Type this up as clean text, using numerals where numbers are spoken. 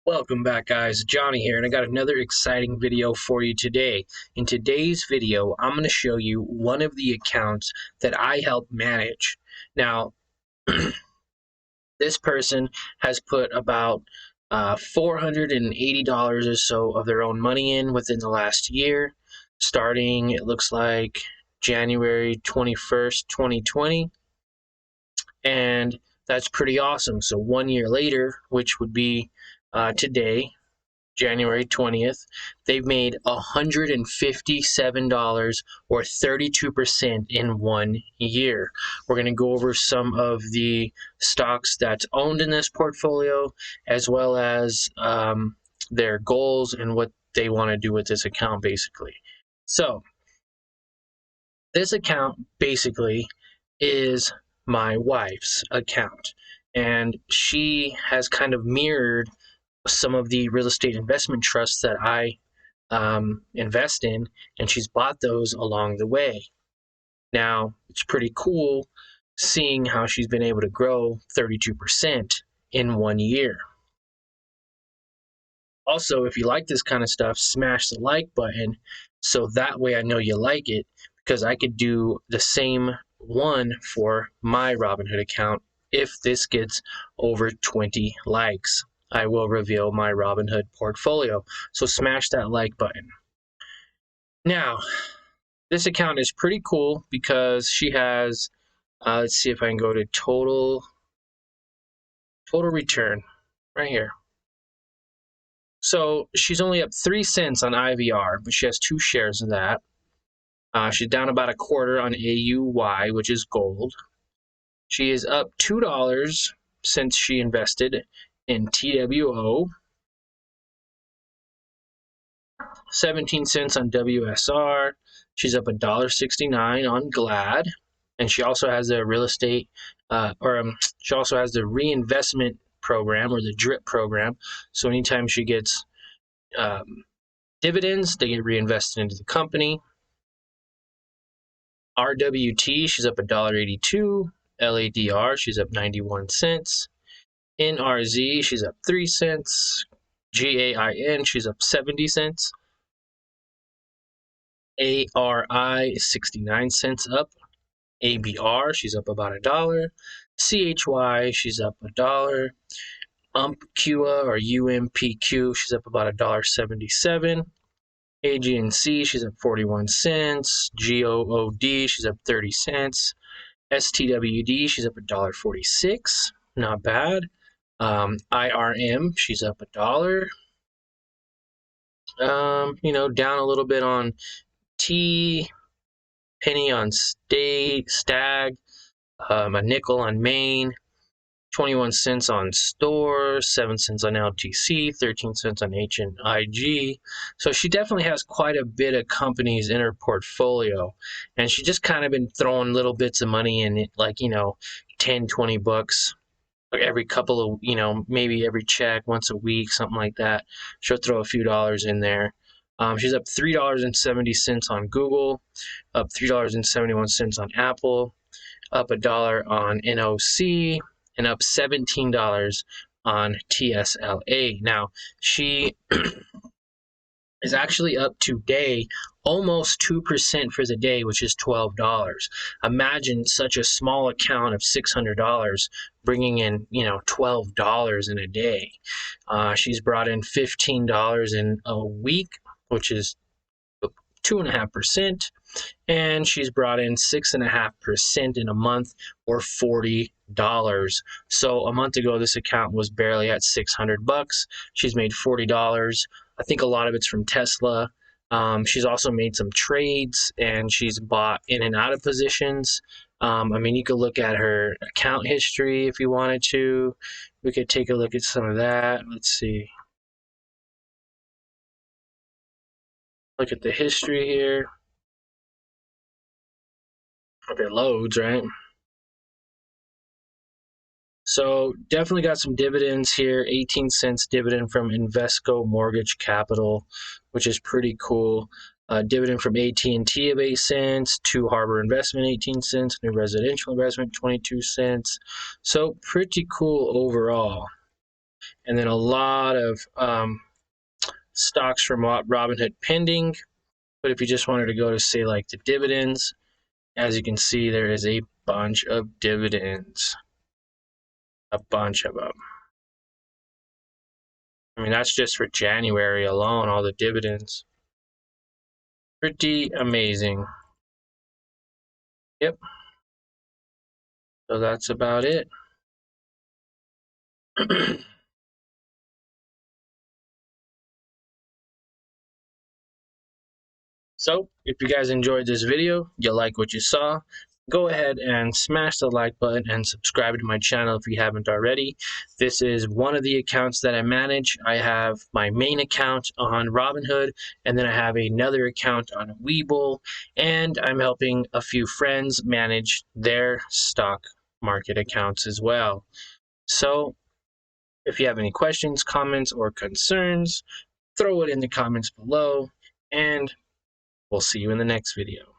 Welcome back, guys. Johnny here, and I got another exciting video for you today. In today's video, I'm going to show you one of the accounts that I help manage. Now, this person has put about $480 or so of their own money in within the last year, starting, it looks like, January 21st, 2020. And that's pretty awesome. So 1 year later, which would be today, January 20th, they've made $157 or 32% in 1 year. We're going to go over some of the stocks that's owned in this portfolio, as well as their goals and what they want to do with this account, basically. So, this account basically is my wife's account, and she has kind of mirrored some of the real estate investment trusts that I invest in, and she's bought those along the way. Now, it's pretty cool seeing how she's been able to grow 32% in 1 year. Also, if you like this kind of stuff, smash the like button so that way I know you like it, because I could do the same one for my Robinhood account. If this gets over 20 likes, I will reveal my Robinhood portfolio. So smash that like button. Now, this account is pretty cool because she has, let's see if I can go to total return right here. So she's only up 3 cents on IVR, but she has 2 shares of that. She's down about a quarter on AUY, which is gold. She is up $2 since she invested in TWO, 17 cents on WSR. She's up $1.69 on GLAD, and she also has a real estate, she also has the reinvestment program, or the DRIP program. So anytime she gets dividends, they get reinvested into the company. RWT, she's up $1.82. LADR, she's up 91 cents. NRZ, she's up 3 cents. GAIN, she's up 70 cents. ARI is 69 cents up. ABR, she's up about $1. CHY, she's up $1. UMPQA or UMPQ, she's up about $1.77. AGNC, she's up 41 cents. GOOD, she's up 30 cents. STWD, she's up $1.46. Not bad. IRM, she's up $1. Down a little bit on T, penny on Stag, a nickel on Maine, 21 cents on Store, 7 cents on LTC, 13 cents on HNIG. So she definitely has quite a bit of companies in her portfolio, and she just kind of been throwing little bits of money in it, like, 10, 20 bucks every couple of, maybe every check, once a week, something like that. She'll throw a few dollars in there. She's up $3.70 on Google, up $3.71 on Apple, up $1 on NOC, and up $17 on TSLA. Now, she is actually up today almost 2% for the day, which is $12. Imagine such a small account of $600 bringing in, $12 in a day. She's brought in $15 in a week, which is 2.5%, and she's brought in 6.5% in a month, or $40. So a month ago, this account was barely at $600. She's made $40. I think a lot of it's from Tesla. She's also made some trades, and she's bought in and out of positions. You could look at her account history if you wanted to. We could take a look at some of that. Let's see. Look at the history here. Hope it loads, right? So definitely got some dividends here. 18 cents dividend from Invesco Mortgage Capital, which is pretty cool. Dividend from AT&T of 8 cents, Two Harbor Investment 18 cents, New Residential Investment 22 cents. So pretty cool overall. and then a lot of stocks from Robinhood pending. But if you just wanted to go to say like the dividends, as you can see, there is a bunch of dividends, a bunch of them. I mean, that's just for January alone, all the dividends. Pretty amazing. Yep. So that's about it. So, if you guys enjoyed this video, you like what you saw, go ahead and smash the like button and subscribe to my channel if you haven't already. This is one of the accounts that I manage. I have my main account on Robinhood, and then I have another account on Webull, and I'm helping a few friends manage their stock market accounts as well. So, if you have any questions, comments, or concerns, throw it in the comments below, and we'll see you in the next video.